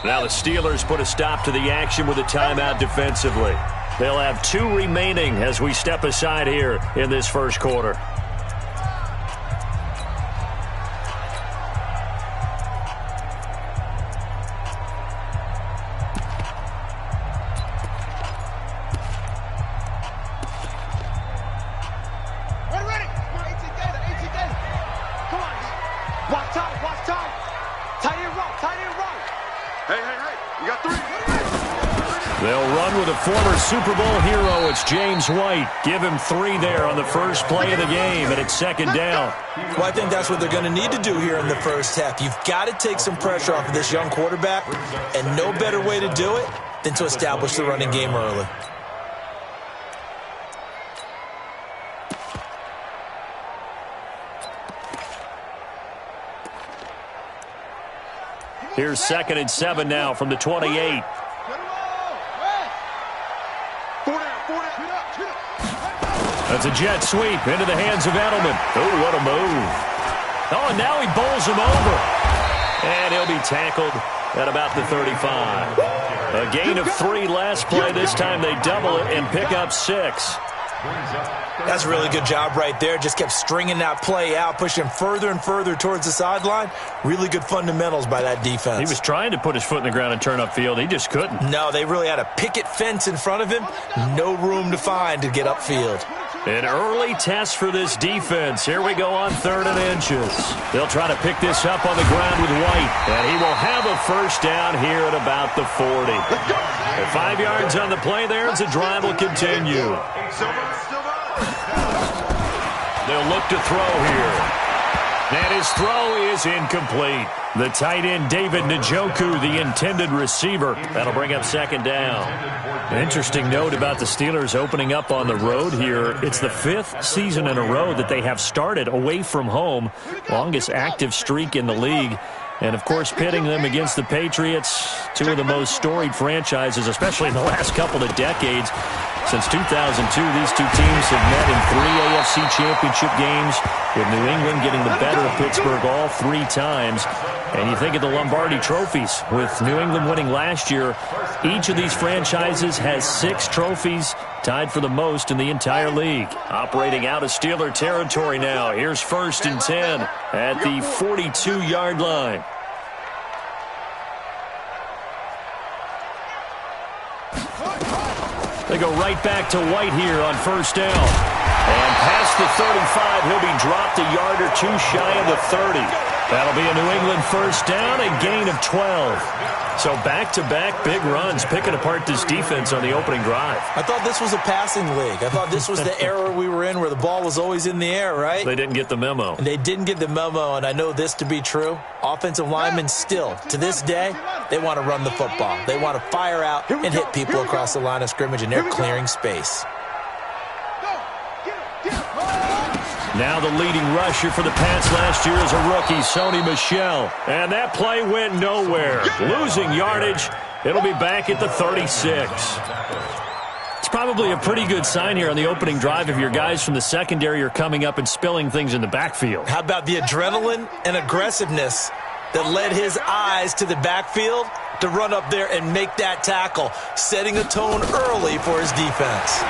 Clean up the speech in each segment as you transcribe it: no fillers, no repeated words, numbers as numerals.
Now the Steelers put a stop to the action with a timeout defensively. They'll have 2 remaining as we step aside here in this first quarter. Former Super Bowl hero, it's James White. Give him 3 there on the first play of the game, and it's second down. Well, I think that's what they're going to need to do here in the first half. You've got to take some pressure off of this young quarterback, and no better way to do it than to establish the running game early. Here's 2nd and 7 now from the 28. That's a jet sweep into the hands of Edelman. Oh, what a move. Oh, and now he bowls him over. And he'll be tackled at about the 35. A gain of 3 last play. This time they double it and pick up 6. That's a really good job right there. Just kept stringing that play out, pushing him further and further towards the sideline. Really good fundamentals by that defense. He was trying to put his foot in the ground and turn upfield. He just couldn't. No, they really had a picket fence in front of him. No room to find to get upfield. An early test for this defense. Here we go on 3rd and inches. They'll try to pick this up on the ground with White. And he will have a first down here at about the 40. 5 yards on the play there as the drive will continue. They'll look to throw here. And his throw is incomplete. The tight end, David Njoku, the intended receiver. That'll bring up second down. An interesting note about the Steelers opening up on the road here. It's the 5th season in a row that they have started away from home. Longest active streak in the league. And, of course, pitting them against the Patriots, 2 of the most storied franchises, especially in the last couple of decades. Since 2002, these 2 teams have met in 3 AFC championship games, with New England getting the better of Pittsburgh all 3 times. And you think of the Lombardi trophies, with New England winning last year. Each of these franchises has 6 trophies, tied for the most in the entire league. Operating out of Steeler territory now. Here's 1st and 10 at the 42-yard line. They go right back to White here on 1st down. And past the 35, he'll be dropped a yard or 2 shy of the 30. That'll be a New England first down, a gain of 12. So back-to-back big runs, picking apart this defense on the opening drive. I thought this was a passing league. I thought this was the era we were in where the ball was always in the air, right? They didn't get the memo. And they didn't get the memo, and I know this to be true. Offensive linemen still, to this day, they want to run the football. They want to fire out and hit people across the line of scrimmage, and they're clearing space. Now the leading rusher for the Pats last year is a rookie, Sony Michel. And that play went nowhere. Losing yardage. It'll be back at the 36. It's probably a pretty good sign here on the opening drive if your guys from the secondary are coming up and spilling things in the backfield. How about the adrenaline and aggressiveness that led his eyes to the backfield to run up there and make that tackle, setting a tone early for his defense.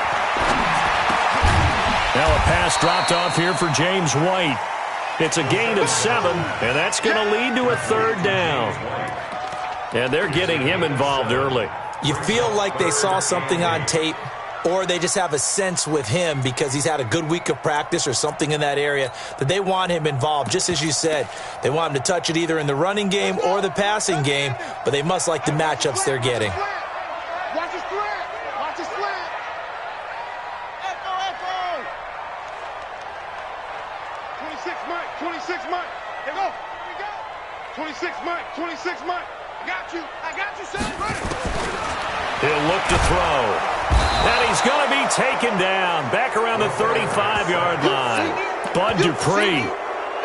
Now a pass dropped off here for James White. It's a gain of 7, and that's going to lead to a 3rd down. And they're getting him involved early. You feel like they saw something on tape, or they just have a sense with him because he's had a good week of practice or something in that area that they want him involved. Just as you said, they want him to touch it either in the running game or the passing game, but they must like the matchups they're getting. Watch his slant. Watch his slant. Echo. 26 Mike. 26 Mike. Here we go. 26 Mike. 26 Mike. I got you, son. Ready. He'll look to throw. And he's going to be taken down. Back around the 35-yard line. Bud Dupree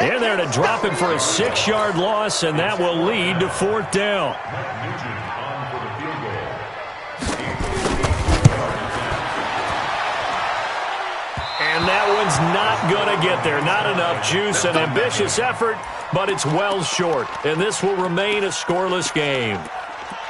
in there to drop him for a 6-yard loss, and that will lead to 4th down. And that one's not going to get there. Not enough juice. An ambitious effort, but it's well short. And this will remain a scoreless game.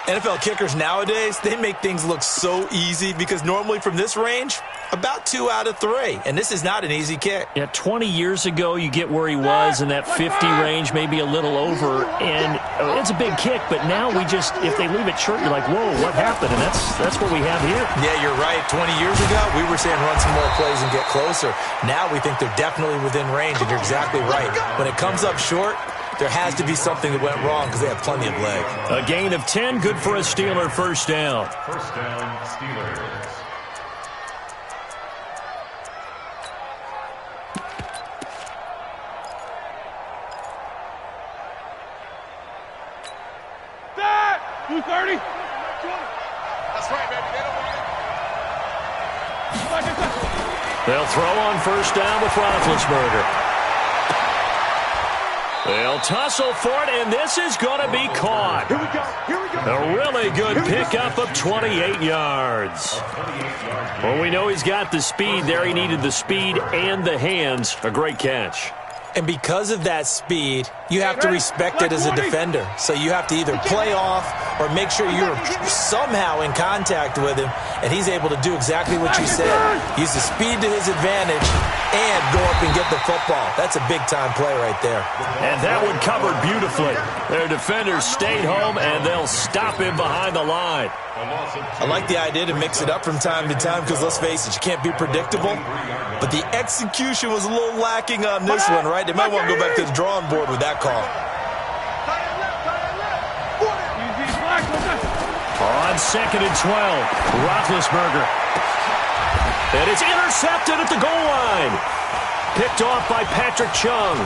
NFL kickers nowadays, they make things look so easy because normally from this range, about 2 out of 3. And this is not an easy kick. Yeah, 20 years ago, you get where he was in that 50 range, maybe a little over. And it's a big kick, but now we just, if they leave it short, you're like, whoa, what happened? And that's what we have here. Yeah, you're right. 20 years ago, we were saying run some more plays and get closer. Now we think they're definitely within range, and you're exactly right. When it comes up short, there has to be something that went wrong because they have plenty of leg. A gain of 10, good for a Steeler first down. First down, Steelers. Dad! 230. That's right, baby. They don't want it. They'll throw on first down with Roethlisberger. They'll tussle for it, and this is going to be caught. Here we go. Here we go. A really good pickup of 28 yards. Well, we know he's got the speed there. He needed the speed and the hands. A great catch. And because of that speed, you have to respect it as a defender. So you have to either play off or make sure you're somehow in contact with him, and he's able to do exactly what you said. Use the speed to his advantage and go up and get the football. That's a big-time play right there. And that one covered beautifully. Their defenders stayed home, and they'll stop him behind the line. I like the idea to mix it up from time to time because, let's face it, you can't be predictable. But the execution was a little lacking on this one, right? They might want to go back to the drawing board with that call. On 2nd and 12, Roethlisberger. And it's intercepted at the goal line. Picked off by Patrick Chung.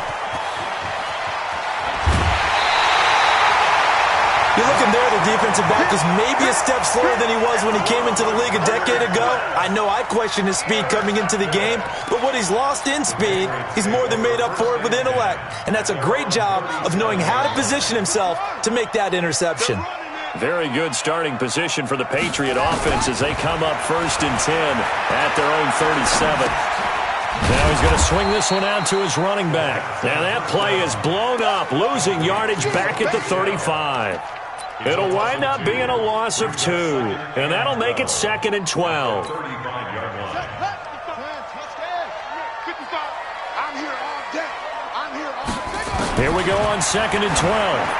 You're looking there, the defensive back is maybe a step slower than he was when he came into the league a decade ago. I know I questioned his speed coming into the game, but what he's lost in speed, he's more than made up for it with intellect. And that's a great job of knowing how to position himself to make that interception. Very good starting position for the Patriot offense as they come up 1st and 10 at their own 37. Now he's going to swing this one out to his running back. Now that play is blown up, losing yardage back at the 35. It'll wind up being a loss of 2, and that'll make it 2nd and 12. Here we go on 2nd and 12.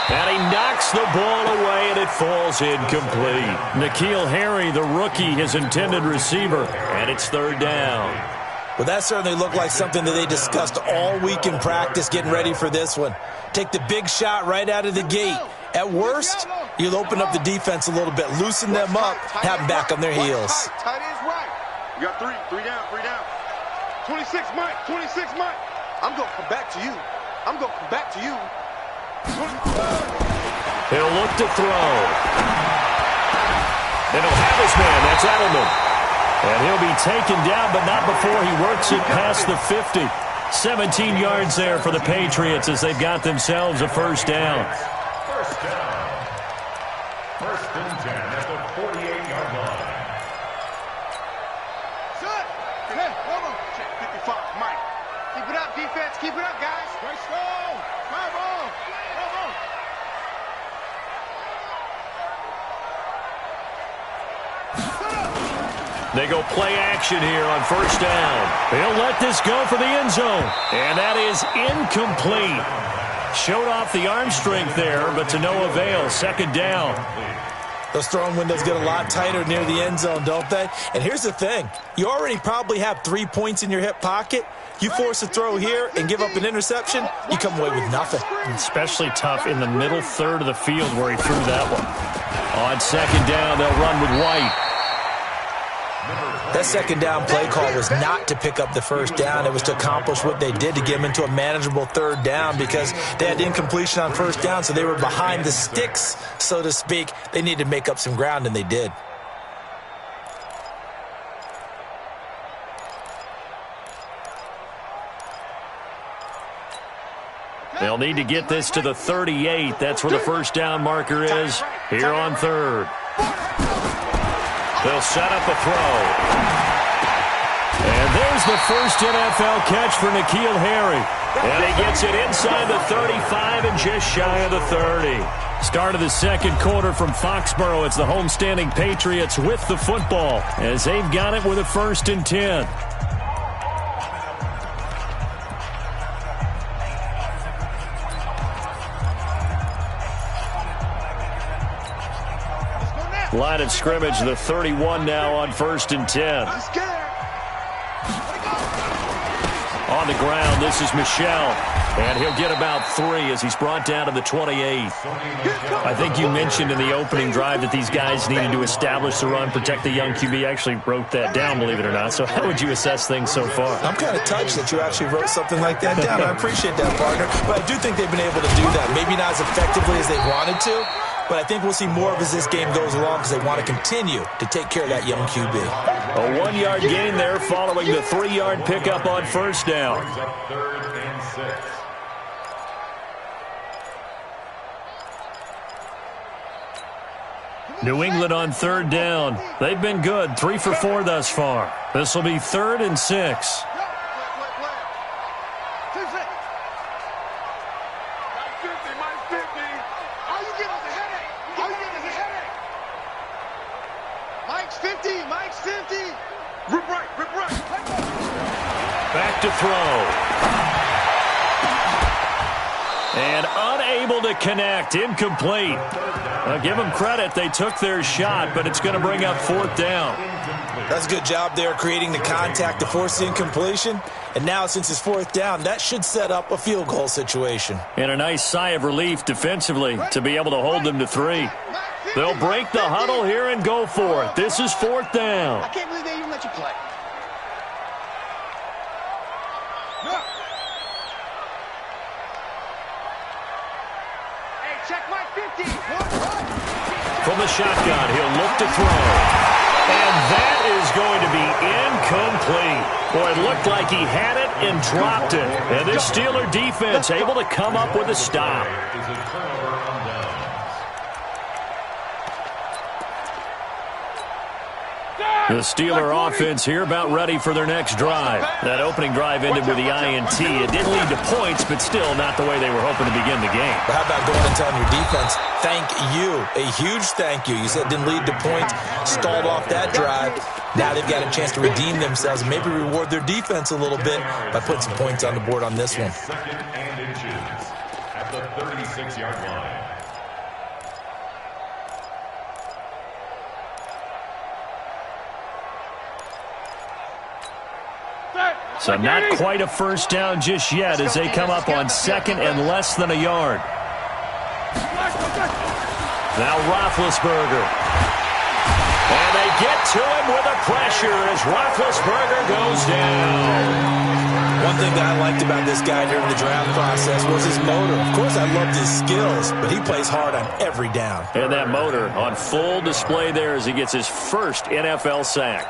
And he knocks the ball away, and it falls incomplete. N'Keal Harry, the rookie, his intended receiver, and it's 3rd down. Well, that certainly looked like something that they discussed all week in practice getting ready for this one. Take the big shot right out of the gate. At worst, you'll open up the defense a little bit, loosen them up, have them back on their heels. Tight end's right. You got 3 down, 3 down. 26 Mike, 26 Mike. I'm going to come back to you. I'm going to come back to you. He'll look to throw. And he'll have his man. That's Edelman. And he'll be taken down, but not before he works it past the 50. 17 yards there for the Patriots as they've got themselves a 1st down. First down. 1st and 10 at the 48-yard line. Good. Hey, come on. Check 55, Mike. Keep it up, defense. Keep it up, guys. Let's go. Come on. Come on. They go play action here on 1st down. He'll let this go for the end zone. And that is incomplete. Showed off the arm strength there, but to no avail. 2nd down. Those throwing windows get a lot tighter near the end zone, don't they? And here's the thing. You already probably have 3 points in your hip pocket. You force a throw here and give up an interception, you come away with nothing. Especially tough in the middle third of the field where he threw that one. On 2nd down, they'll run with White. That 2nd down play call was not to pick up the 1st down. It was to accomplish what they did to get them into a manageable 3rd down because they had incompletion on 1st down, so they were behind the sticks, so to speak. They needed to make up some ground, and they did. They'll need to get this to the 38. That's where the 1st down marker is here on 3rd. They'll set up a throw. And There's the first NFL catch for N'Keal Harry. And he gets it inside the 35 and just shy of the 30. Start of the second quarter from Foxborough. It's the homestanding Patriots with the football as they've got it with a 1st and 10. Line of scrimmage, the 31 now on 1st and 10. On the ground, this is Michel. And he'll get about 3 as he's brought down to the 28. I think you mentioned in the opening drive that these guys needed to establish the run, protect the young QB. I actually wrote that down, believe it or not. So how would you assess things so far? I'm kind of touched that you actually wrote something like that down. I appreciate that, partner. But I do think they've been able to do that. Maybe not as effectively as they wanted to, but I think we'll see more of as this game goes along because they want to continue to take care of that young QB. A 1-yard gain there following the 3-yard pickup on 1st down. 3rd and 6. New England on 3rd down. They've been good, 3 for 4 thus far. This will be 3rd and 6. Back to throw. And unable to connect. Incomplete. Give them credit. They took their shot, but it's going to bring up 4th down. That's a good job there creating the contact to force the incompletion. And now since it's 4th down, that should set up a field goal situation. And a nice sigh of relief defensively to be able to hold them to 3. They'll break the huddle here and go for it. This is 4th down. I can't believe they even let you play. From the shotgun, he'll look to throw. And that is going to be incomplete. Boy, it looked like he had it and dropped it. And this Steeler defense able to come up with a stop. The Steeler offense here about ready for their next drive. That opening drive ended with the INT. It didn't lead to points, but still not the way they were hoping to begin the game. But how about going and telling your defense, thank you, a huge thank you. You said it didn't lead to points, stalled off that drive. Now they've got a chance to redeem themselves and maybe reward their defense a little bit by putting some points on the board on this one. 2nd and inches at the 36-yard line. So not quite a 1st down just yet as they come up on 2nd and less than a yard. Now Roethlisberger. And they get to him with a pressure as Roethlisberger goes down. One thing that I liked about this guy during the draft process was his motor. Of course, I loved his skills, but he plays hard on every down. And that motor on full display there as he gets his first NFL sack.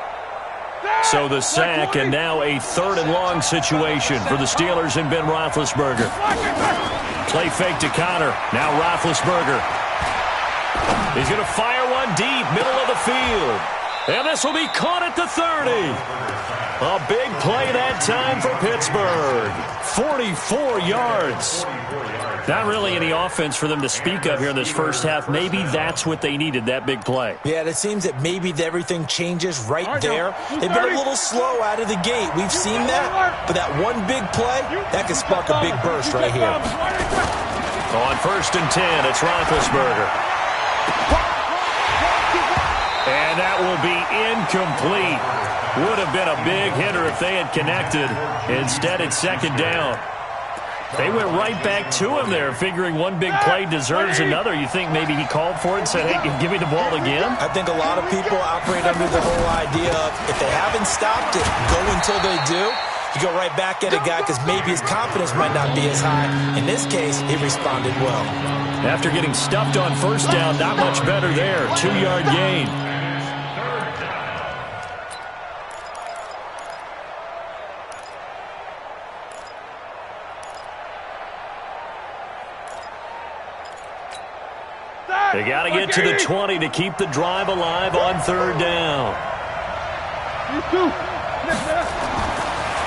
So the sack and now a 3rd and long situation for the Steelers and Ben Roethlisberger. Play fake to Connor. Now Roethlisberger. He's going to fire one deep, middle of the field. And this will be caught at the 30. A big play that time for Pittsburgh. 44 yards. Not really any offense for them to speak of here in this first half. Maybe that's what they needed, that big play. Yeah, it seems that maybe everything changes right there. They've been a little slow out of the gate. We've seen that. But that one big play, that could spark a big burst right here. On 1st and 10, it's Roethlisberger. And that will be incomplete. Would have been a big hitter if they had connected. Instead, it's 2nd down. They went right back to him there, figuring one big play deserves another. You think maybe he called for it and said, hey, give me the ball again? I think a lot of people operate under the whole idea of if they haven't stopped it, go until they do. You go right back at a guy because maybe his confidence might not be as high. In this case, he responded well. After getting stuffed on 1st down, not much better there. 2-yard gain. They got to get to the 20 to keep the drive alive on 3rd down.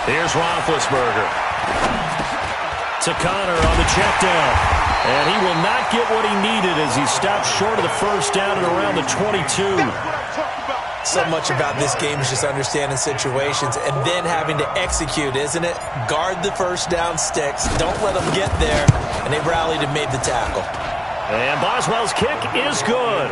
Here's Roethlisberger. To Connor on the check down. And he will not get what he needed as he stopped short of the first down at around the 22. So much about this game is just understanding situations and then having to execute, isn't it? Guard the first down sticks. Don't let them get there. And they rallied and made the tackle. And Boswell's kick is good.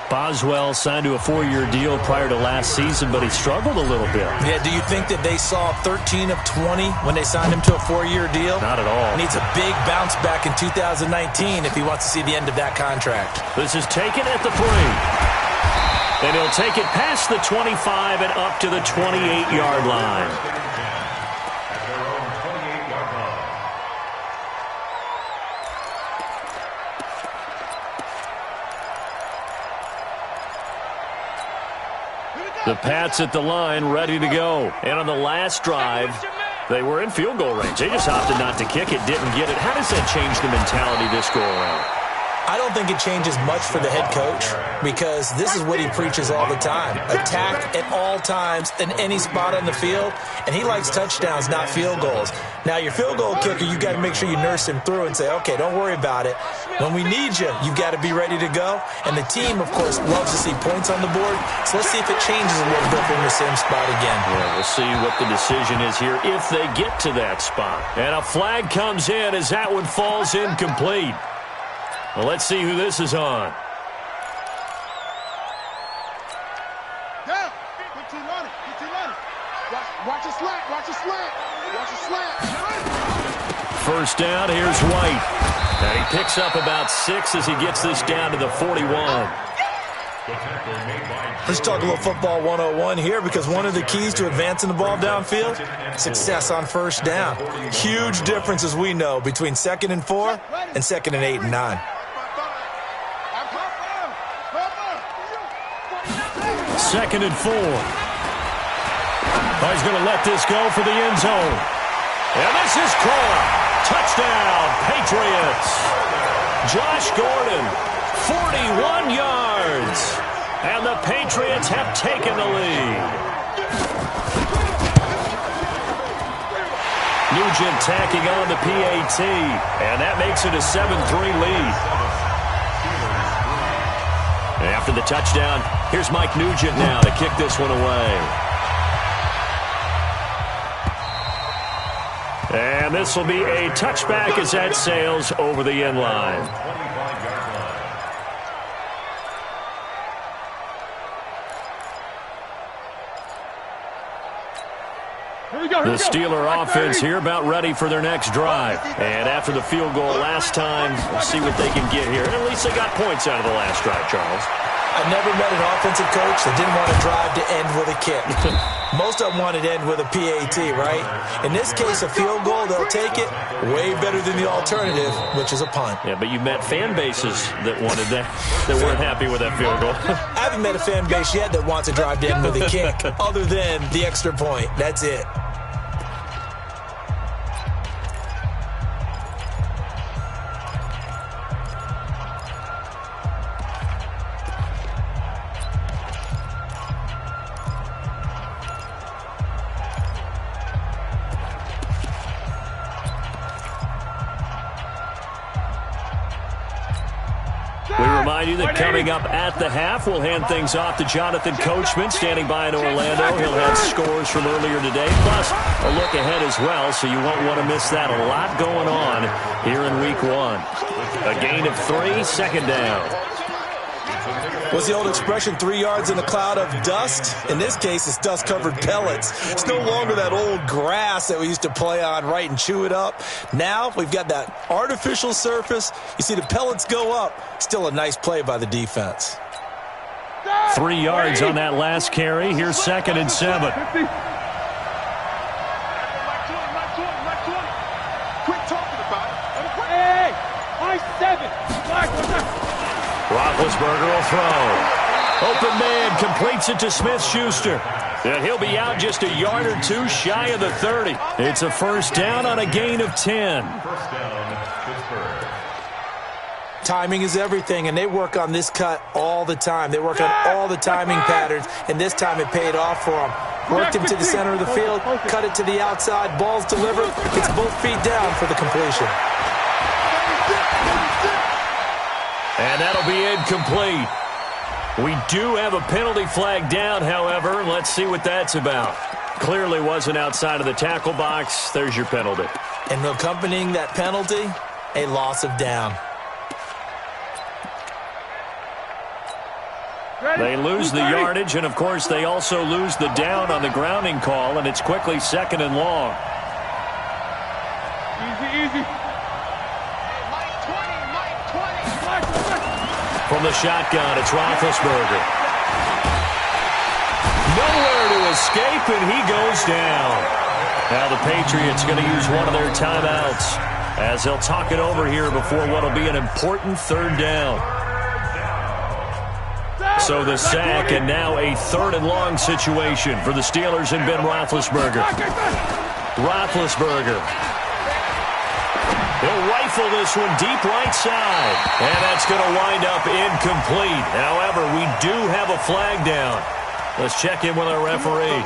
Boswell signed to a 4-year deal prior to last season, but he struggled a little bit. Yeah, do you think that they saw 13 of 20 when they signed him to a 4-year deal? Not at all. Needs a big bounce back in 2019 if he wants to see the end of that contract. This is taken at the 3. And he'll take it past the 25 and up to the 28-yard line. The Pats at the line, ready to go. And on the last drive, they were in field goal range. They just opted not to kick it, didn't get it. How does that change the mentality this go around? I don't think it changes much for the head coach because this is what he preaches all the time. Attack at all times in any spot on the field, and he likes touchdowns, not field goals. Now, your field goal kicker, you got to make sure you nurse him through and say, okay, don't worry about it. When we need you, you've got to be ready to go. And the team, of course, loves to see points on the board. So let's see if it changes a little bit from the same spot again. Well, we'll see what the decision is here if they get to that spot. And a flag comes in as that one falls incomplete. Well, let's see who this is on. Down. Put your line. Put your line. Watch a slant. Watch a slant. Watch a slant. First down, here's White. And he picks up about 6 as he gets this down to the 41. Let's talk a little football 101 here because one of the keys to advancing the ball downfield, success on first down. Huge difference, as we know, between 2nd and 4 and 2nd and 8 and 9. 2nd and 4. Oh, he's going to let this go for the end zone. And this is caught. Touchdown, Patriots. Josh Gordon, 41 yards. And the Patriots have taken the lead. Nugent tacking on the PAT. And that makes it a 7-3 lead. After the touchdown, here's Mike Nugent now to kick this one away. And this will be a touchback as that sails over the end line. The Steeler offense here about ready for their next drive. And after the field goal last time, we'll see what they can get here. And at least they got points out of the last drive, Charles. I never met an offensive coach that didn't want to drive to end with a kick. Most of them wanted to end with a PAT, right? In this case, a field goal, they'll take it. Way better than the alternative, which is a punt. Yeah, but you met fan bases that wanted that, that weren't happy with that field goal. I haven't met a fan base yet that wants to drive to end with a kick, other than the extra point. That's it. Remind you that coming up at the half, we'll hand things off to Jonathan Coachman, standing by in Orlando. He'll have scores from earlier today, plus a look ahead as well, so you won't want to miss that. A lot going on here in Week 1. A gain of 3, second down. What's the old expression, 3 yards in a cloud of dust? In this case, it's dust-covered pellets. It's no longer that old grass that we used to play on, right, and chew it up. Now we've got that artificial surface. You see the pellets go up. Still a nice play by the defense. 3 yards on that last carry. Here's 2nd and 7. Quit talking about it. Hey, high 7. Roethlisberger will throw. Open man completes it to Smith-Schuster. And he'll be out just a yard or 2 shy of the 30. It's a first down on a gain of 10. Timing is everything, and they work on this cut all the time. They work on all the timing patterns, and this time it paid off for them. Worked him to the center of the field, cut it to the outside, ball's delivered. It's both feet down for the completion. And that'll be incomplete. We do have a penalty flag down, however. Let's see what that's about. Clearly wasn't outside of the tackle box. There's your penalty. And accompanying that penalty, a loss of down. They lose the yardage, and, of course, they also lose the down on the grounding call, and it's quickly 2nd and long. Easy. From the shotgun, it's Roethlisberger. Nowhere to escape, and he goes down. Now the Patriots going to use one of their timeouts as they'll talk it over here before what will be an important 3rd down. So the sack, and now a 3rd and long situation for the Steelers and Ben Roethlisberger. Roethlisberger. He'll rifle this one deep right side. And that's going to wind up incomplete. However, we do have a flag down. Let's check in with our referee.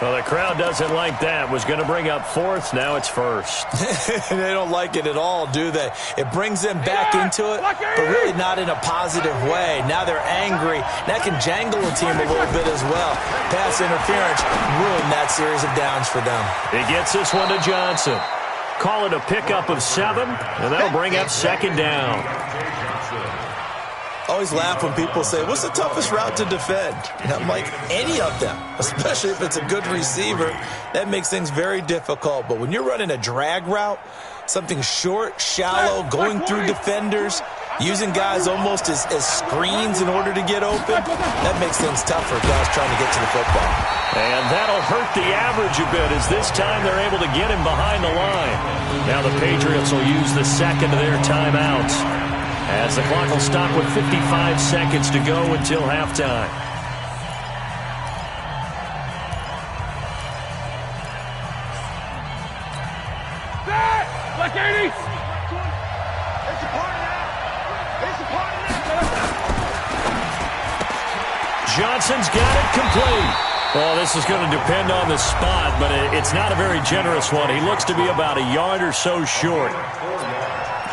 Well, the crowd doesn't like that. Was going to bring up 4th. Now it's 1st. They don't like it at all, do they? It brings them back into it, but really not in a positive way. Now they're angry. That can jangle a team a little bit as well. Pass interference ruined that series of downs for them. He gets this one to Johnson. Call it a pickup of 7, and that'll bring up 2nd down. Always laugh when people say, what's the toughest route to defend? And I'm like, any of them, especially if it's a good receiver. That makes things very difficult. But when you're running a drag route, something short, shallow, going through defenders, using guys almost as screens in order to get open, that makes things tough for guys trying to get to the football. And that'll hurt the average a bit as this time they're able to get him behind the line. Now the Patriots will use the 2nd of their timeouts as the clock will stop with 55 seconds to go until halftime. Like 80. Johnson's got it complete. Well, this is going to depend on the spot, but it's not a very generous one. He looks to be about a yard or so short.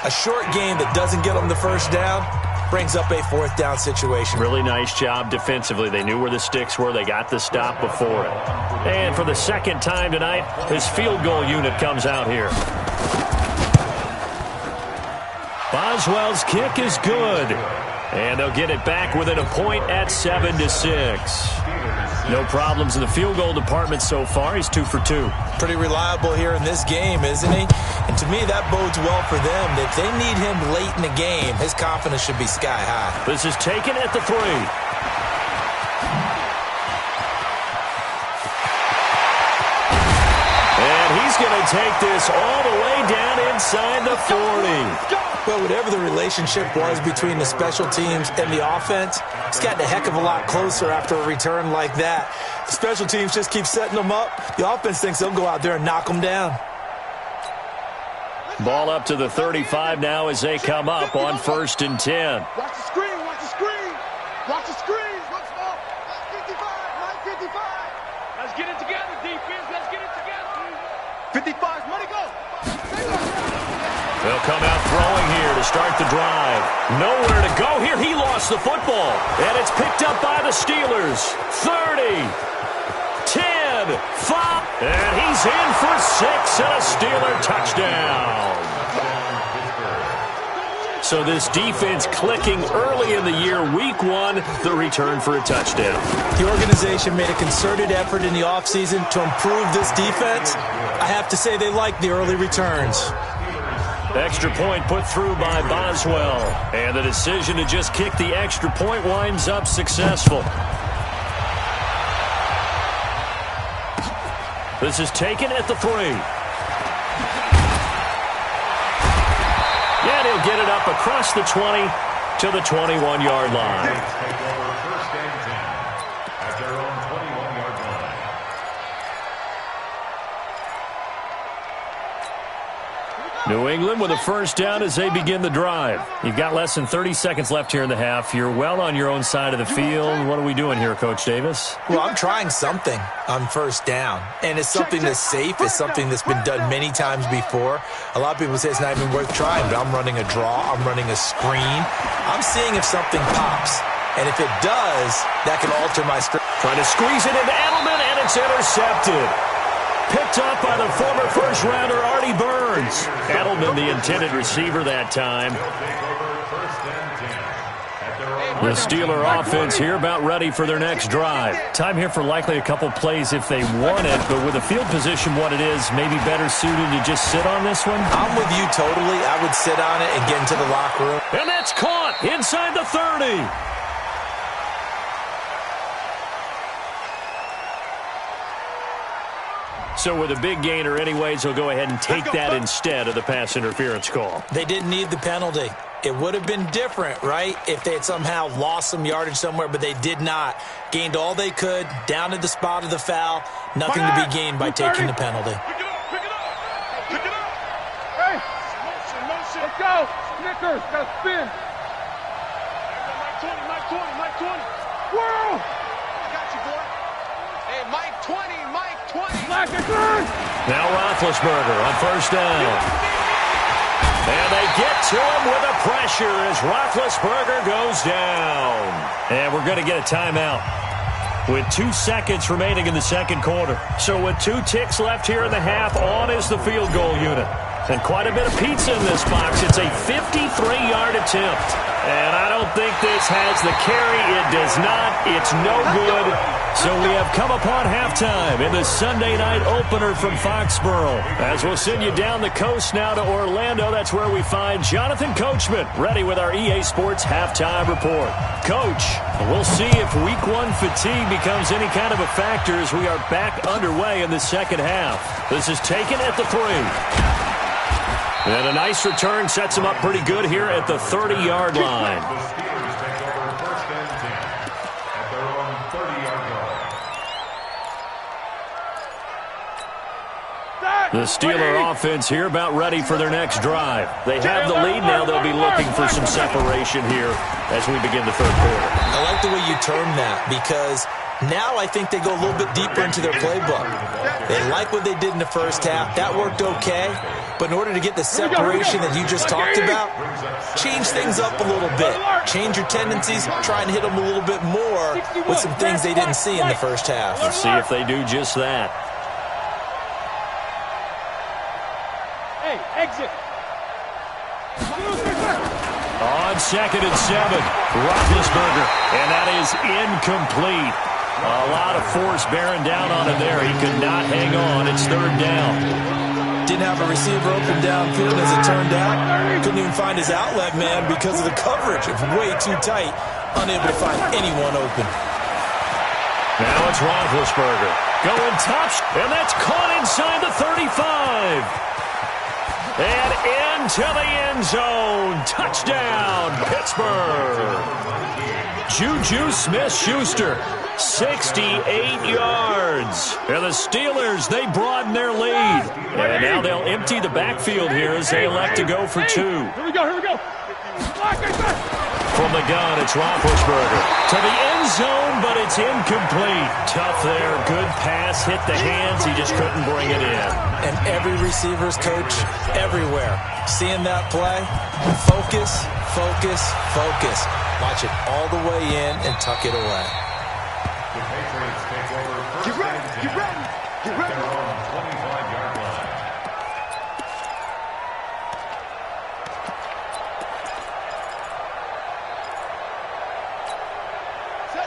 A short game that doesn't get them the 1st down brings up a 4th down situation. Really nice job defensively. They knew where the sticks were. They got the stop before it. And for the 2nd time tonight, his field goal unit comes out here. Boswell's kick is good. And they'll get it back within a point at 7-6. No problems in the field goal department so far. He's 2 for 2. Pretty reliable here in this game, isn't he? And to me, that bodes well for them. If they need him late in the game, his confidence should be sky high. This is taken at the 3. And he's going to take this all the way down inside the 40. Well, whatever the relationship was between the special teams and the offense, it's gotten a heck of a lot closer after a return like that. The special teams just keep setting them up. The offense thinks they'll go out there and knock them down. Ball up to the 35 now as they come up on 1st and 10. Watch the screen, watch the screen. Watch the screen. Let's go. 55, 55. Let's get it together, defense. Let's get it together. 55, money go. They'll come out throwing here to start the drive. Nowhere to go here. He lost the football. And it's picked up by the Steelers. 30, 10, 5. And he's in for 6 and a Steeler touchdown. So this defense clicking early in the year. Week 1, the return for a touchdown. The organization made a concerted effort in the offseason to improve this defense. I have to say they like the early returns. Extra point put through by Boswell. And the decision to just kick the extra point winds up successful. This is taken at the 3. And he'll get it up across the 20 to the 21-yard line. New England with a first down as they begin the drive. You've got less than 30 seconds left here in the half. You're well on your own side of the field. What are we doing here, Coach Davis? Well, I'm trying something on first down, and it's something that's safe. It's something that's been done many times before. A lot of people say it's not even worth trying, but I'm running a draw. I'm running a screen. I'm seeing if something pops, and if it does, that can alter my script. Trying to squeeze it into Edelman, and it's intercepted. Picked up by the former first-rounder Artie Burns. Edelman, the intended receiver that time. The Steeler offense here about ready for their next drive. Time here for likely a couple plays if they want it, but with the field position what it is, maybe better suited to just sit on this one? I'm with you totally. I would sit on it and get into the locker room. And that's caught inside the 30. So with a big gainer anyways, they'll go ahead and take that instead of the pass interference call. They didn't need the penalty. It would have been different, right, if they had somehow lost some yardage somewhere, but they did not. Gained all they could, down to the spot of the foul. Nothing to be gained by taking the penalty. Pick it up, pick it up. Pick it up. Hey. Motion. Let's go. Snickers, got to spin. Mike 20. Whoa. I got you, boy. Hey, Mike 20. Now Roethlisberger on first down. And they get to him with the pressure as Roethlisberger goes down. And we're going to get a timeout with 2 seconds remaining in the second quarter. So with 2 ticks left here in the half, on is the field goal unit. And quite a bit of pizza in this box. It's a 53-yard attempt. And I don't think this has the carry. It does not. It's no good. So we have come upon halftime in the Sunday night opener from Foxborough. As we'll send you down the coast now to Orlando, that's where we find Jonathan Coachman ready with our EA Sports halftime report. Coach, we'll see if Week 1 fatigue becomes any kind of a factor as we are back underway in the second half. This is taken at the 3. And a nice return sets him up pretty good here at the 30-yard line. The Steeler offense here about ready for their next drive. They have the lead now. They'll be looking for some separation here as we begin the third quarter. I like the way you term that because now I think they go a little bit deeper into their playbook. They like what they did in the first half. That worked okay. But in order to get the separation that you just talked about, change things up a little bit. Change your tendencies. Try and hit them a little bit more with some things they didn't see in the first half. Let's see if they do just that. Hey, exit. On 2nd and 7, Roethlisberger, and that is incomplete. A lot of force bearing down on him there. He could not hang on. It's 3rd down. Didn't have a receiver open downfield as it turned out. Couldn't even find his outlet man because of the coverage. It's way too tight. Unable to find anyone open. Now it's Roethlisberger. Going touch, and that's caught inside the 35. And into the end zone. Touchdown, Pittsburgh. Juju Smith-Schuster, 68 yards. And the Steelers, they broaden their lead. And now they'll empty the backfield here as they elect to go for 2. Here we go. From the gun, it's Roethlisberger. To the end zone, but it's incomplete. Tough there. Good pass. Hit the hands. He just couldn't bring it in. And every receiver's coach everywhere. Seeing that play, focus. Watch it all the way in and tuck it away. Get ready.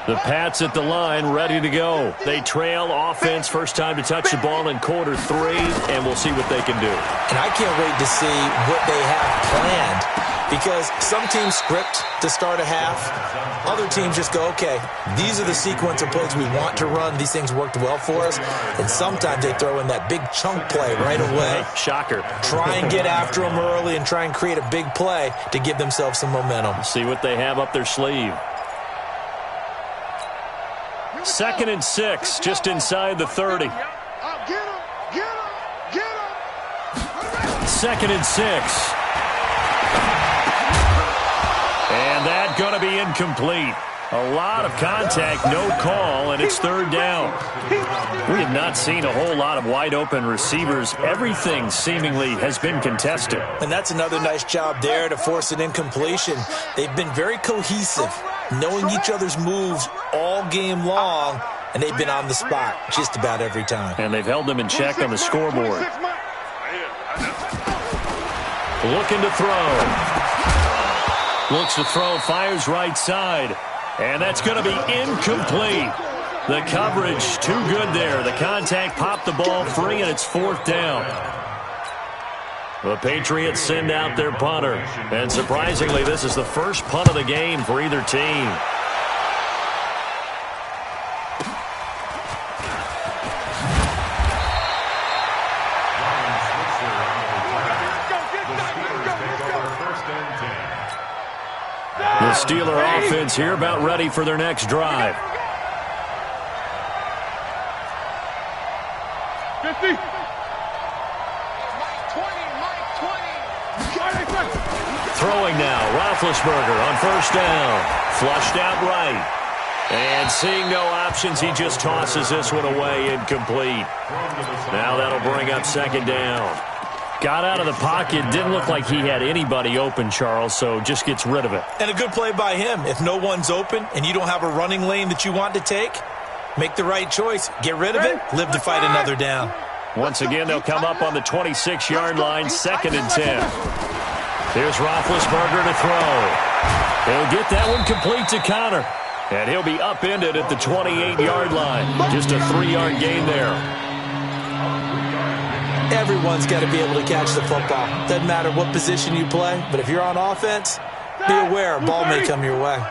The Pats at the line, ready to go. They trail offense, first time to touch the ball in quarter 3, and we'll see what they can do. And I can't wait to see what they have planned because some teams script to start a half. Other teams just go, okay, these are the sequence of plays we want to run. These things worked well for us. And sometimes they throw in that big chunk play right away. Shocker. Try and get after them early and try and create a big play to give themselves some momentum. See what they have up their sleeve. 2nd and 6, just inside the 30. 2nd and 6. And that going to be incomplete. A lot of contact, no call, and it's 3rd down. We have not seen a whole lot of wide-open receivers. Everything seemingly has been contested. And that's another nice job there to force an incompletion. They've been very cohesive, knowing each other's moves all game long, and they've been on the spot just about every time. And they've held them in check on the scoreboard. Looking to throw. Looks to throw, fires right side. And that's going to be incomplete. The coverage too good there. The contact popped the ball free, and it's 4th down. The Patriots send out their punter. And surprisingly, this is the first punt of the game for either team. The Steeler offense here about ready for their next drive. 50. Throwing now, Roethlisberger on 1st down. Flushed out right. And seeing no options, he just tosses this one away, incomplete. Now that'll bring up 2nd down. Got out of the pocket, didn't look like he had anybody open, Charles, so just gets rid of it. And a good play by him. If no one's open and you don't have a running lane that you want to take, make the right choice. Get rid of it, live to fight another down. Once again, they'll come up on the 26-yard line, 2nd and 10. Here's Roethlisberger to throw. He'll get that one complete to Connor. And he'll be upended at the 28-yard line. Just a 3-yard gain there. Everyone's got to be able to catch the football. Doesn't matter what position you play, but if you're on offense, be aware a ball may come your way.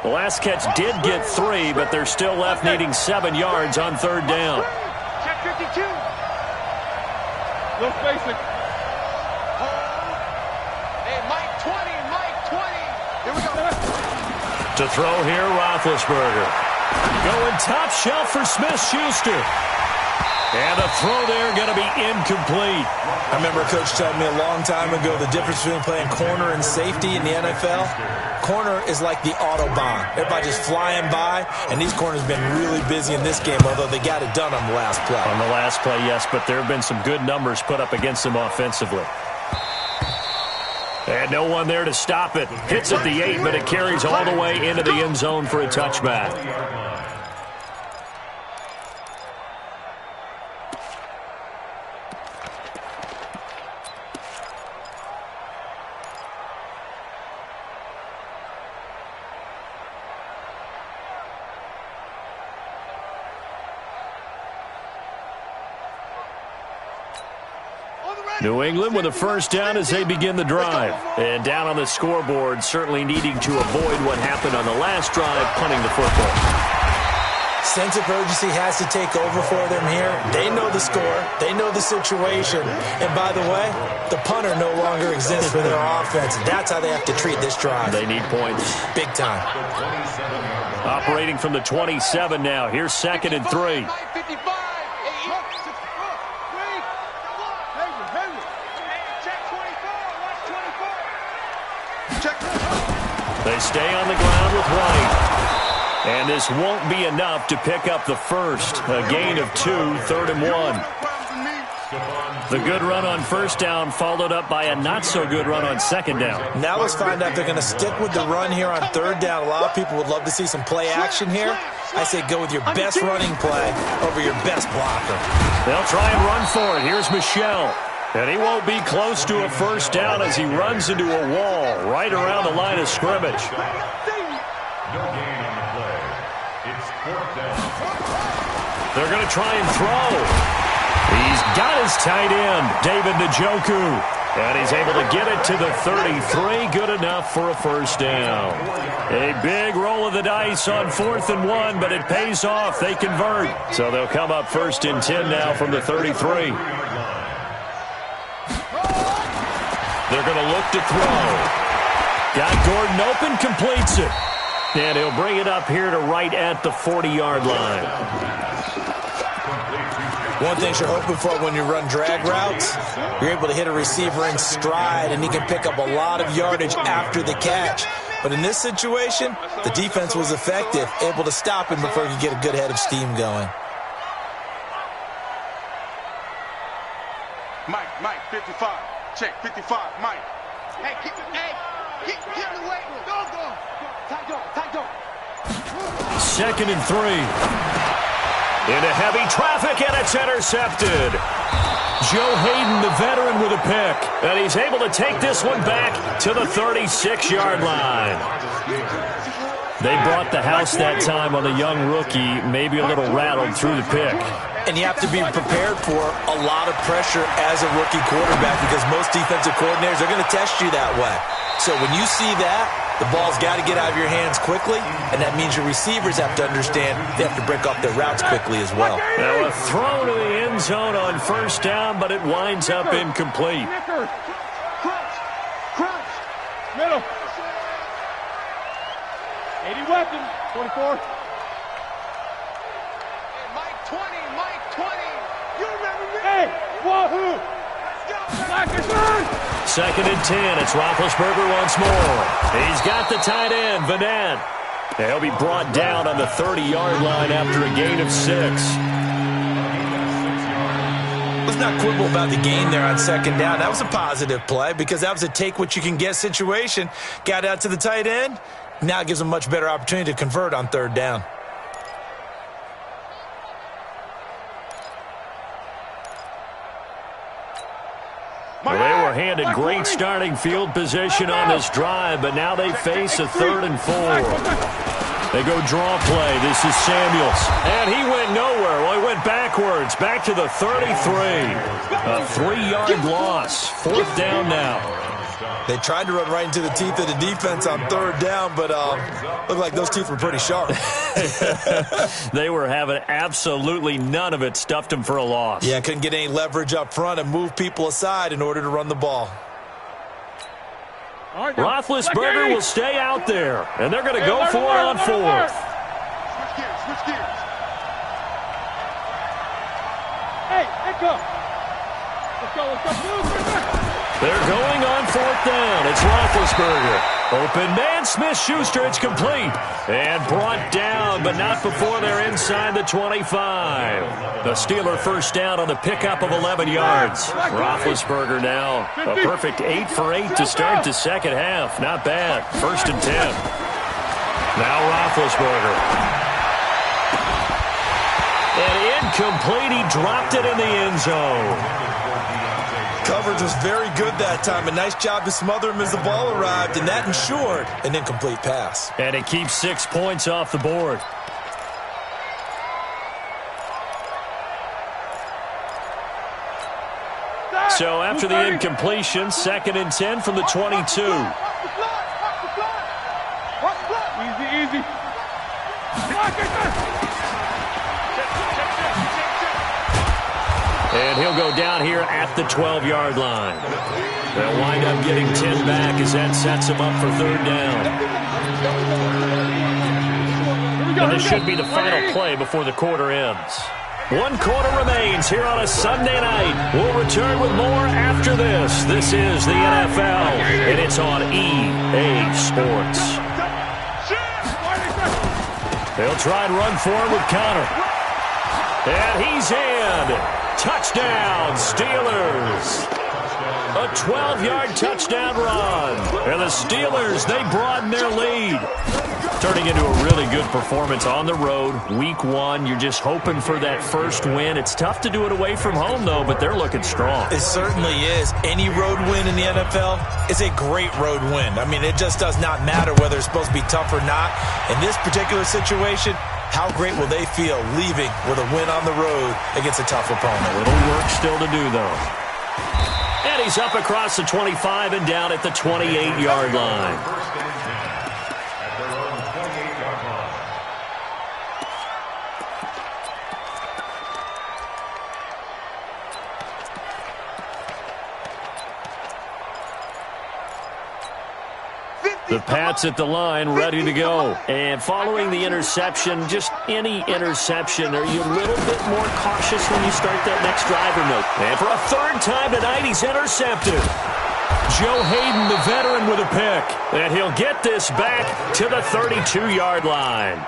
The last catch did get 3, but they're still left needing 7 yards on 3rd down. Check 52. Little spacing. Hey, Mike 20, Mike 20. Here we go. To throw here, Roethlisberger. Going top shelf for Smith-Schuster. And the throw there going to be incomplete. I remember Coach telling me a long time ago the difference between playing corner and safety in the NFL. Corner is like the Autobahn. Everybody just flying by, and these corners have been really busy in this game, although they got it done on the last play. On the last play, yes, but there have been some good numbers put up against them offensively. And no one there to stop it. Hits at the 8, but it carries all the way into the end zone for a touchback. New England with a 1st down as they begin the drive. And down on the scoreboard, certainly needing to avoid what happened on the last drive, punting the football. Sense of urgency has to take over for them here. They know the score. They know the situation. And by the way, the punter no longer exists for their offense. That's how they have to treat this drive. They need points. Big time. Operating from the 27 now. Here's 2nd and 3. They stay on the ground with White. And this won't be enough to pick up the first. A gain of 2, 3rd and 1. The good run on 1st down followed up by a not-so-good run on 2nd down. Now let's find out if they're going to stick with the run here on 3rd down. A lot of people would love to see some play action here. I say go with your best running play over your best blocker. They'll try and run for it. Here's Michel. And he won't be close to a 1st down as he runs into a wall right around the line of scrimmage. They're going to try and throw. He's got his tight end, David Njoku. And he's able to get it to the 33. Good enough for a 1st down. A big roll of the dice on 4th and 1, but it pays off. They convert. So they'll come up 1st and 10 now from the 33. They're going to look to throw. Got Gordon open, completes it. And he'll bring it up here to right at the 40-yard line. One thing you're hoping for when you run drag routes, you're able to hit a receiver in stride, and he can pick up a lot of yardage after the catch. But in this situation, the defense was effective, able to stop him before he could get a good head of steam going. Mike, 55. Check, 55, Mike. Hey, keep the weight. Go. Tight go. 2nd and 3. Into heavy traffic, and it's intercepted. Joe Hayden, the veteran, with a pick. And he's able to take this one back to the 36-yard line. They brought the house that time on the young rookie, maybe a little rattled through the pick. And you have to be prepared for a lot of pressure as a rookie quarterback because most defensive coordinators are going to test you that way. So when you see that, the ball's got to get out of your hands quickly, and that means your receivers have to understand they have to break off their routes quickly as well. Now a throw to the end zone on 1st down, but it winds up incomplete. Crunch. Middle. 80 weapons. 24. Mike 20. You remember me? Hey, wahoo. Let's go. 2nd and 10. It's Roethlisberger once more. He's got the tight end, Vanette. He'll be brought down on the 30-yard line after a gain of 6. Let's not quibble about the gain there on 2nd down. That was a positive play because that was a take-what-you-can-get situation. Got out to the tight end. Now it gives them a much better opportunity to convert on 3rd down. Well, they were handed great starting field position on this drive, but now they face a 3rd and 4. They go draw play. This is Samuels. And he went nowhere. Well, he went backwards, back to the 33. A 3-yard loss. 4th down now. They tried to run right into the teeth of the defense on 3rd down, but looked like those teeth were pretty sharp. They were having absolutely none of it. Stuffed them for a loss. Yeah, couldn't get any leverage up front and move people aside in order to run the ball. Roethlisberger will stay out there, and they're going to go for it on 4th. Switch gears. Hey, go. Let's go. They're going on 4th down. It's Roethlisberger. Open man, Smith-Schuster. It's complete. And brought down, but not before they're inside the 25. The Steeler 1st down on the pickup of 11 yards. Roethlisberger now a perfect 8 for 8 to start the 2nd half. Not bad. 1st and 10. Now Roethlisberger. And incomplete. He dropped it in the end zone. Coverage was very good that time. A nice job to smother him as the ball arrived, and that ensured an incomplete pass. And it keeps 6 points off the board. So after the incompletion, 2nd and 10 from the 22. Easy. And he'll go down here at the 12-yard line. They'll wind up getting 10 back as that sets him up for 3rd down. And this should be the final play before the quarter ends. 1 quarter remains here on a Sunday night. We'll return with more after this. This is the NFL, and it's on EA Sports. They'll try and run forward with Connor. And he's in. Touchdown, Steelers. A 12-yard touchdown run. And the Steelers, they broaden their lead. Turning into a really good performance on the road. Week 1, you're just hoping for that first win. It's tough to do it away from home, though, but they're looking strong. It certainly is. Any road win in the NFL is a great road win. I mean, it just does not matter whether it's supposed to be tough or not. In this particular situation, how great will they feel leaving with a win on the road against a tough opponent? A little work still to do, though. And he's up across the 25 and down at the 28-yard line. The Pats at the line, ready to go. And following the interception, just any interception, are you a little bit more cautious when you start that next drive or no? And for a third time tonight, he's intercepted. Joe Hayden, the veteran, with a pick. And he'll get this back to the 32-yard line.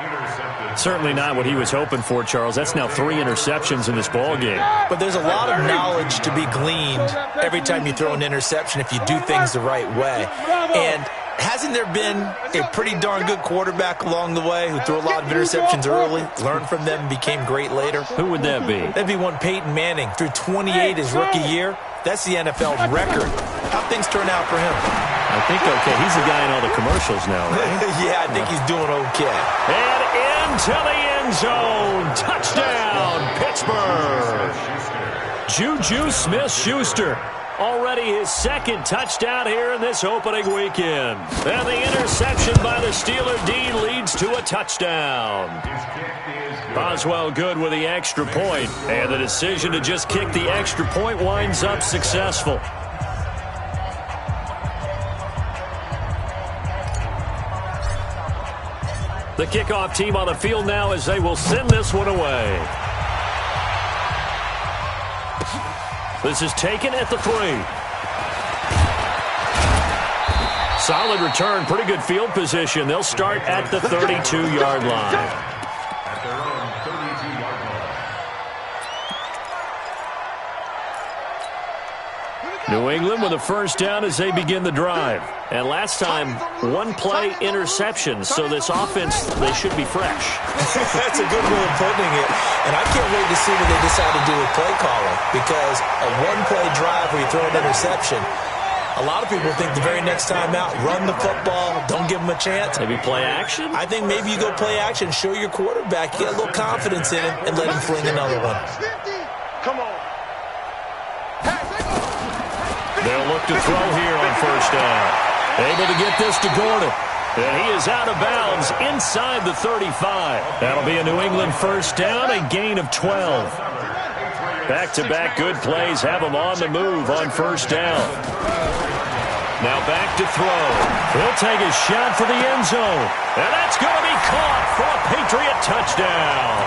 Certainly not what he was hoping for, Charles. That's now 3 interceptions in this ball game. But there's a lot of knowledge to be gleaned every time you throw an interception if you do things the right way. And hasn't there been a pretty darn good quarterback along the way who threw a lot of interceptions early, learned from them, and became great later? Who would that be? That'd be one Peyton Manning. Threw 28 his rookie year. That's the NFL record. How'd things turn out for him? I think okay. He's the guy in all the commercials now, right? Yeah, I think he's doing okay. And into the end zone. Touchdown, Pittsburgh. Juju Smith-Schuster. Already his second touchdown here in this opening weekend. And the interception by the Steeler D leads to a touchdown. Boswell good with the extra point. And the decision to just kick the extra point winds up successful. The kickoff team on the field now as they will send this one away. This is taken at the 3. Solid return, pretty good field position. They'll start at the 32-yard line. New England with a first down as they begin the drive. And last time, 1-play interception. So this offense, they should be fresh. That's a good way of putting it. And I can't wait to see what they decide to do with play calling. Because a 1-play drive where you throw an interception, a lot of people think the very next time out, run the football, don't give them a chance. Maybe play action? I think maybe you go play action, show your quarterback, get a little confidence in him, and let him fling another one. Come on. They'll look to throw here on first down. Able to get this to Gordon. And he is out of bounds inside the 35. That'll be a New England first down, a gain of 12. Back-to-back good plays have them on the move on first down. Now back to throw. He'll take a shot for the end zone. And that's going to be caught for a Patriot touchdown.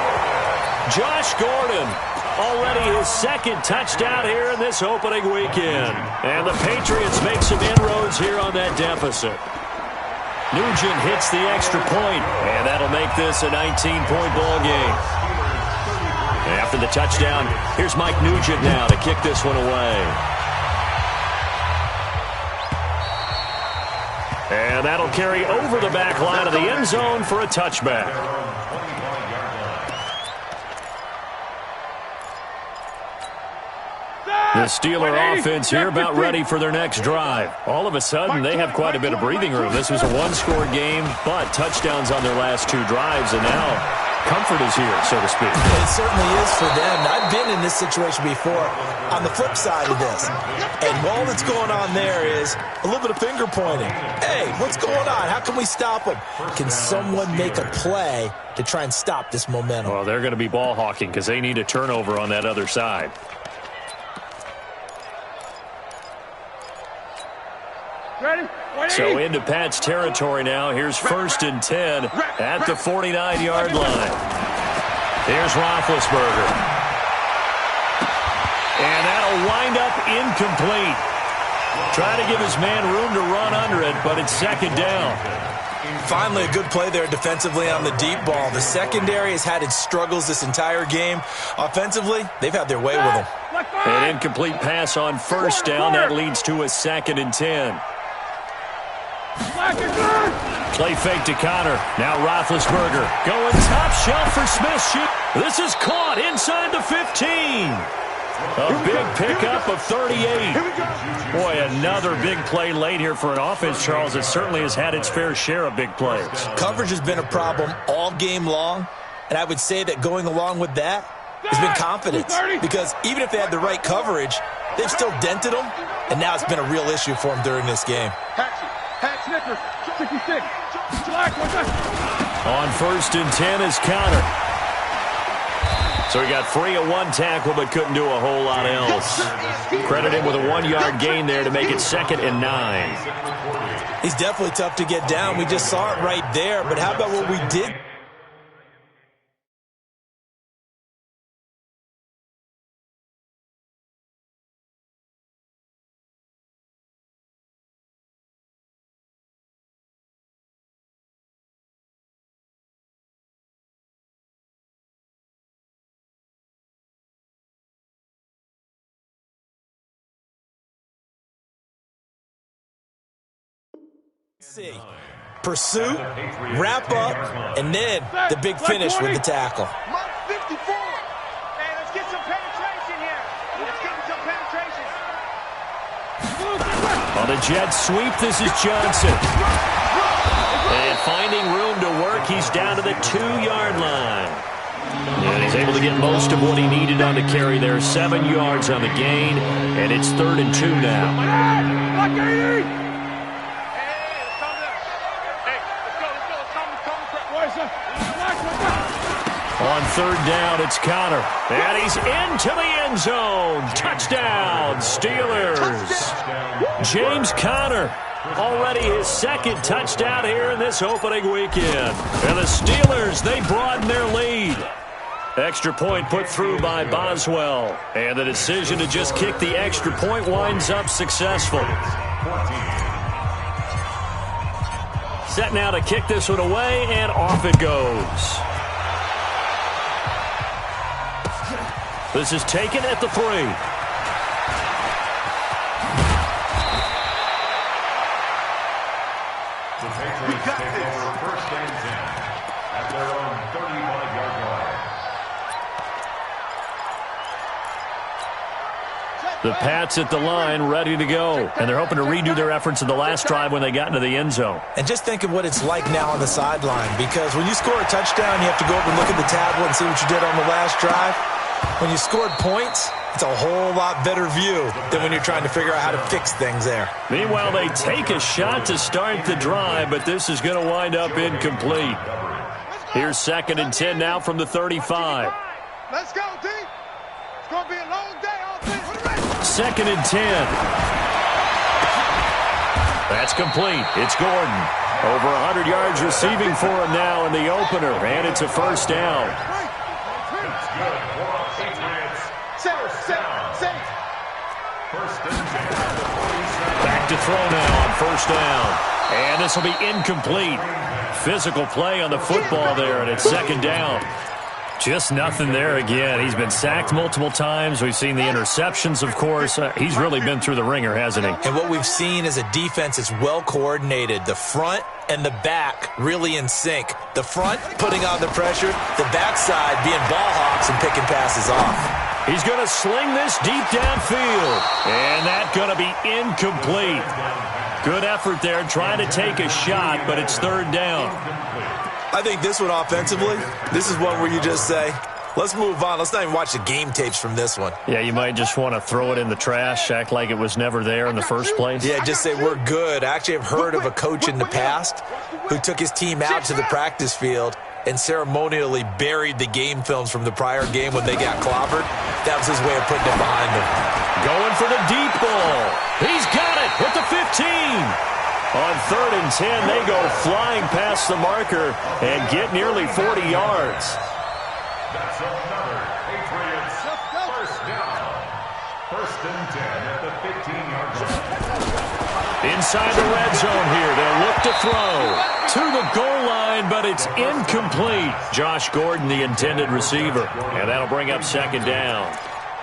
Josh Gordon, already his second touchdown here in this opening weekend. And the Patriots make some inroads here on that deficit. Nugent hits the extra point, and that'll make this a 19-point ball game. After the touchdown, here's Mike Nugent now to kick this one away. And that'll carry over the back line of the end zone for a touchback. The Steeler offense here about ready for their next drive. All of a sudden, they have quite a bit of breathing room. This was a one-score game, but touchdowns on their last 2 drives, and now comfort is here, so to speak. It certainly is for them. I've been in this situation before on the flip side of this. And all that's going on there is a little bit of finger pointing. Hey, what's going on? How can we stop them? Can someone make a play to try and stop this momentum? Well, they're going to be ball hawking because they need a turnover on that other side. Ready? So into Pat's territory now. Here's 1st and 10 at the 49-yard line. Here's Roethlisberger. And that'll wind up incomplete. Try to give his man room to run under it, but it's 2nd down. Finally, a good play there defensively on the deep ball. The secondary has had its struggles this entire game. Offensively, they've had their way with them. An incomplete pass on 1st down. That leads to a 2nd and 10. Play fake to Connor. Now Roethlisberger going top shelf for Smith. This is caught inside the 15. A big pickup of 38. Boy, another big play late here for an offense, Charles. It certainly has had its fair share of big plays. Coverage has been a problem all game long, and I would say that going along with that has been confidence. Because even if they had the right coverage, they've still dented them, and now it's been a real issue for them during this game. Hat Snickers, 66. On 1st and 10 is Connor. So he got free of one tackle but couldn't do a whole lot else. Credit him with a 1-yard gain there to make it 2nd and 9. He's definitely tough to get down. We just saw it right there. But how about what we did? See, pursuit, wrap up, and then the big finish with the tackle. Mark 54. Hey, let's get some penetration here. Let's get some penetration. On a jet sweep, this is Johnson. And finding room to work, he's down to the 2-yard line. And he's able to get most of what he needed on the carry there. 7 yards on the gain, and it's 3rd and 2 now. On 3rd down, it's Connor. And he's into the end zone. Touchdown, Steelers. James Conner, already his 2nd touchdown here in this opening weekend. And the Steelers, they broaden their lead. Extra point put through by Boswell. And the decision to just kick the extra point winds up successful. Set now to kick this one away, and off it goes. This is taken at the 3. The Patriots take over 1st and 10 at their own 35-yard line. The Pats at the line, ready to go. And they're hoping to redo their efforts in the last drive when they got into the end zone. And just think of what it's like now on the sideline, because when you score a touchdown, you have to go over and look at the tablet and see what you did on the last drive. When you scored points, it's a whole lot better view than when you're trying to figure out how to fix things there. Meanwhile, they take a shot to start the drive, but this is going to wind up incomplete. Here's 2nd and 10 now from the 35. Let's go, D. It's going to be a long day. 2nd and 10. That's complete. It's Gordon. Over 100 yards receiving for him now in the opener, and it's a 1st down. Back to throw now on 1st down. And this will be incomplete. Physical play on the football there, and it's 2nd down. Just nothing there again. He's been sacked multiple times. We've seen the interceptions, of course. He's really been through the ringer, hasn't he? And what we've seen is a defense that's well coordinated. The front and the back really in sync. The front putting on the pressure, the backside being ball hawks and picking passes off. He's going to sling this deep downfield. And that's going to be incomplete. Good effort there trying to take a shot, but it's 3rd down. I think this one offensively, this is one where you just say, let's move on. Let's not even watch the game tapes from this one. Yeah, you might just want to throw it in the trash, act like it was never there in the first place. Yeah, just say we're good. I actually have heard of a coach in the past who took his team out to the practice field and ceremonially buried the game films from the prior game when they got clobbered. That was his way of putting it behind them. Going for the deep ball. He's got it at the 15. On 3rd and 10, they go flying past the marker and get nearly 40 yards. That's another Patriots 1st down. 1st and 10 at the 15-yard line. Inside the red zone here, they'll look to throw to the goal line, but it's incomplete. Josh Gordon, the intended receiver, and that'll bring up 2nd down.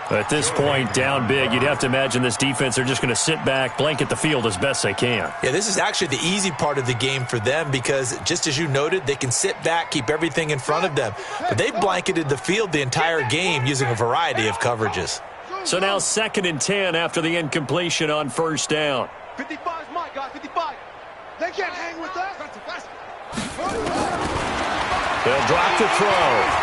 At this point, down big, you'd have to imagine this defense, they're just going to sit back, blanket the field as best they can. Yeah, this is actually the easy part of the game for them because, just as you noted, they can sit back, keep everything in front of them. But they've blanketed the field the entire game using a variety of coverages. So now 2nd and 10 after the incompletion on 1st down. 55 is my guy, 55. They can't hang with us. They'll drop the throw.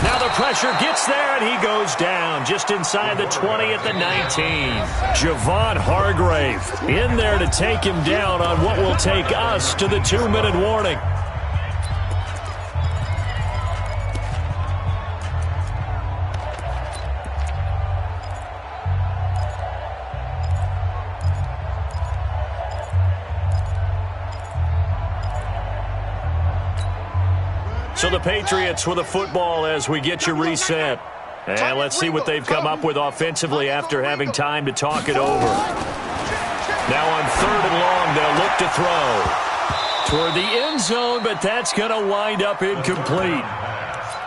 Now the pressure gets there, and he goes down just inside the 20 at the 19. Javon Hargrave in there to take him down on what will take us to the 2-minute warning. So the Patriots with a football as we get you reset. And let's see what they've come up with offensively after having time to talk it over. Now on 3rd and long, they'll look to throw toward the end zone, but that's going to wind up incomplete.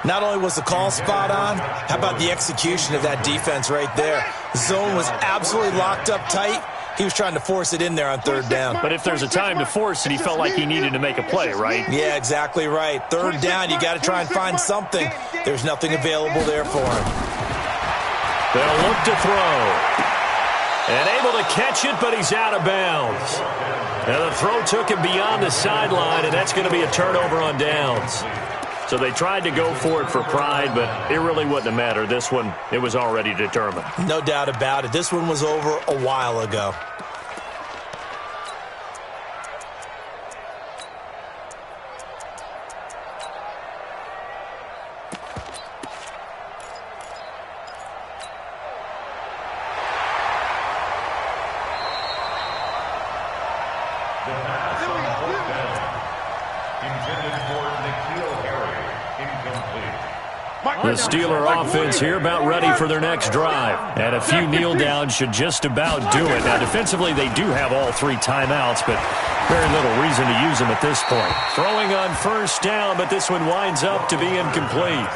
Not only was the call spot on, how about the execution of that defense right there? The zone was absolutely locked up tight. He was trying to force it in there on 3rd down. But if there's a time to force it, he felt like he needed to make a play, right? Yeah, exactly right. 3rd down, you got to try and find something. There's nothing available there for him. They'll look to throw. And able to catch it, but he's out of bounds. And the throw took him beyond the sideline, and that's going to be a turnover on downs. So they tried to go for it for pride, but it really wouldn't have mattered. This one, it was already determined. No doubt about it. This one was over a while ago. The Steeler offense here about ready for their next drive. And a few kneel downs should just about do it. Now, defensively, they do have all 3 timeouts, but very little reason to use them at this point. Throwing on 1st down, but this one winds up to be incomplete.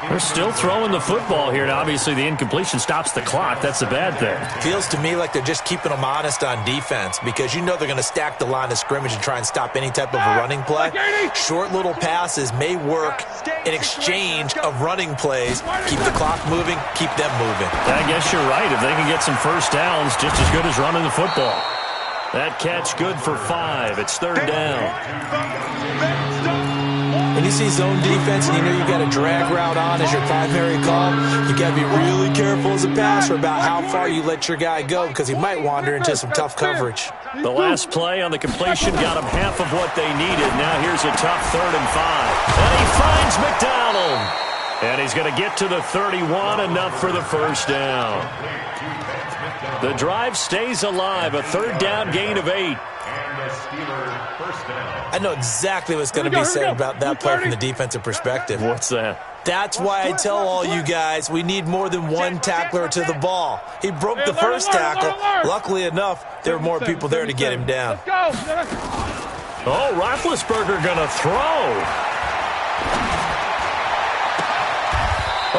They're still throwing the football here. Now, obviously, the incompletion stops the clock. That's a bad thing. Feels to me like they're just keeping them honest on defense because you know they're going to stack the line of scrimmage and try and stop any type of a running play. Short little passes may work in exchange of running plays. Keep the clock moving, keep them moving. I guess you're right. If they can get some 1st downs, just as good as running the football. That catch good for 5. It's 3rd down. When you see zone defense and you know you got a drag route on as your primary call, you got to be really careful as a passer about how far you let your guy go because he might wander into some tough coverage. The last play on the completion got him half of what they needed. Now here's a tough 3rd and 5. And he finds McDonald. And he's going to get to the 31, enough for the 1st down. The drive stays alive, a 3rd down gain of 8. I know exactly what's going to be said about that play from the defensive perspective. What's that? That's why I tell all you guys we need more than one tackler to the ball. He broke the 1st tackle. Luckily enough, there were more people there to get him down. Oh, Roethlisberger going to throw.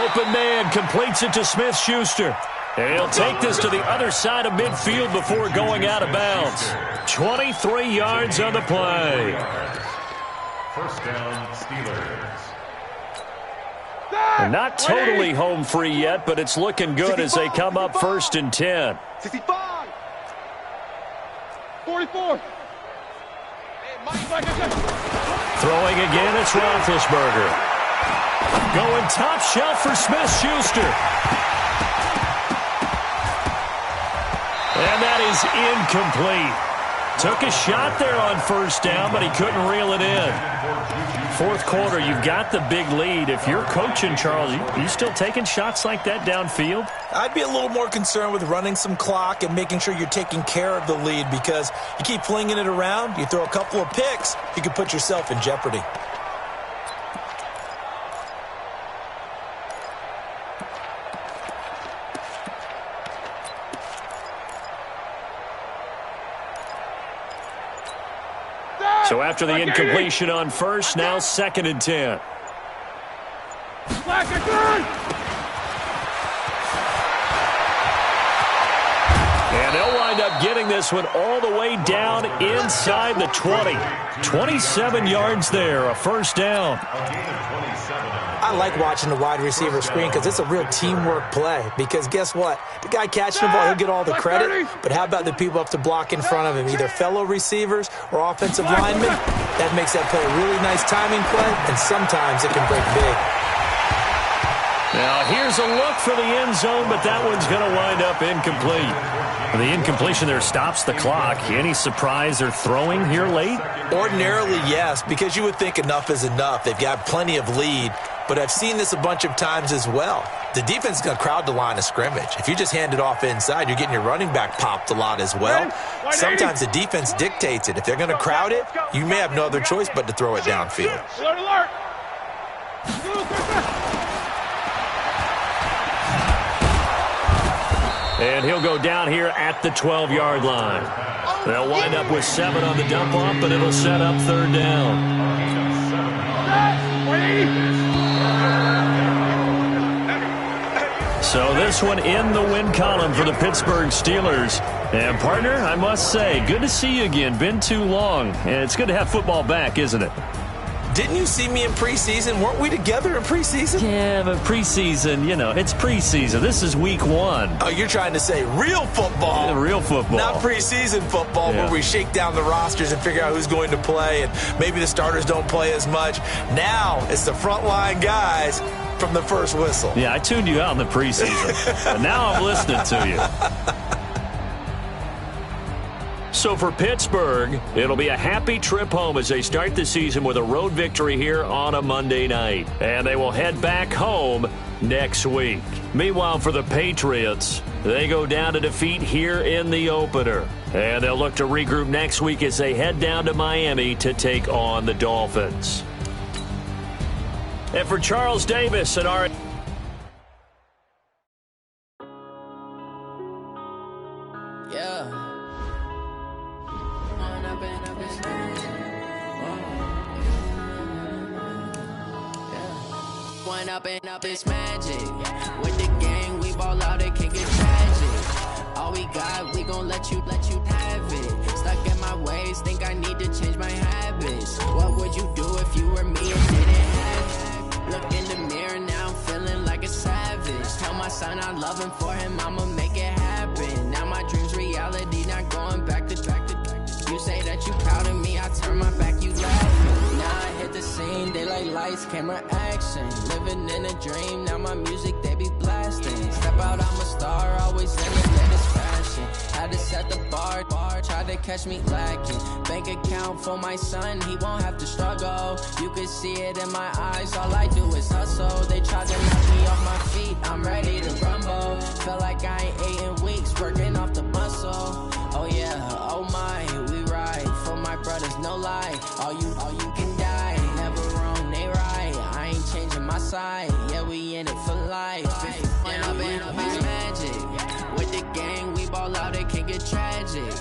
Open man completes it to Smith-Schuster. And he'll take this to the other side of midfield before going out of bounds. 23 yards on the play. 1st down, Steelers. They're not totally home free yet, but it's looking good as they come up 1st and 10. 65. 44. Throwing again, it's Roethlisberger. Going top shelf for Smith-Schuster. And that is incomplete. Took a shot there on 1st down, but he couldn't reel it in. 4th quarter, you've got the big lead. If you're coaching, Charles, you still taking shots like that downfield? I'd be a little more concerned with running some clock and making sure you're taking care of the lead because you keep flinging it around, you throw a couple of picks, you could put yourself in jeopardy. So after the incompletion on 1st, now 2nd and 10. And they'll wind up getting this one all the way down inside the 20. 27 yards there, a 1st down. I like watching the wide receiver screen because it's a real teamwork play. Because guess what? The guy catching the ball, he'll get all the credit. But how about the people up to block in front of him? Either fellow receivers or offensive linemen. That makes that play a really nice timing play, and sometimes it can break big. Now here's a look for the end zone, but that one's going to wind up incomplete. The incompletion there stops the clock. Any surprise they're throwing here late? Ordinarily, yes, because you would think enough is enough. They've got plenty of lead. But I've seen this a bunch of times as well. The defense is going to crowd the line of scrimmage. If you just hand it off inside, you're getting your running back popped a lot as well. Sometimes the defense dictates it. If they're going to crowd it, you may have no other choice but to throw it downfield. And he'll go down here at the 12-yard line. They'll wind up with 7 on the dump-off, but it'll set up 3rd down. So this one in the win column for the Pittsburgh Steelers. And, partner, I must say, good to see you again. Been too long. And it's good to have football back, isn't it? Didn't you see me in preseason? Weren't we together in preseason? Yeah, but preseason, it's preseason. This is week 1. Oh, you're trying to say real football. Yeah, real football. Not preseason football where we shake down the rosters and figure out who's going to play, and maybe the starters don't play as much. Now it's the frontline guys from the first whistle. Yeah, I tuned you out in the preseason. But now I'm listening to you. So for Pittsburgh, it'll be a happy trip home as they start the season with a road victory here on a Monday night. And they will head back home next week. Meanwhile, for the Patriots, they go down to defeat here in the opener. And they'll look to regroup next week as they head down to Miami to take on the Dolphins. And for Charles Davis and our... Up it's magic. With the gang, we ball out, it can get tragic. All we got, we gon' let you have it. Stuck in my ways, think I need to change my habits. What would you do if you were me and didn't have it? Look in the mirror, now I'm feeling like a savage. Tell my son I love him, for him I'ma make it happen. Now my dream's reality, not going back to. You say that you proud of me, I turn my back, you laughing. Now I hit the scene, they like lights, camera, action. Living in a dream, now my music, they be blasting. Step out, I'm a star, always in the latest fashion. Had to set the bar, tried to catch me lacking. Bank account for my son, he won't have to struggle. You could see it in my eyes, all I do is hustle. They tried to knock me off my feet, I'm ready to rumble. Felt like I ain't ate in weeks, working off the muscle. Oh yeah, oh my, we ride for my brothers, no lie. All you can die, never wrong, they right. I ain't changing my side, yeah, we in it for life. When up it's magic. With the gang, we ball out, it can get tragic.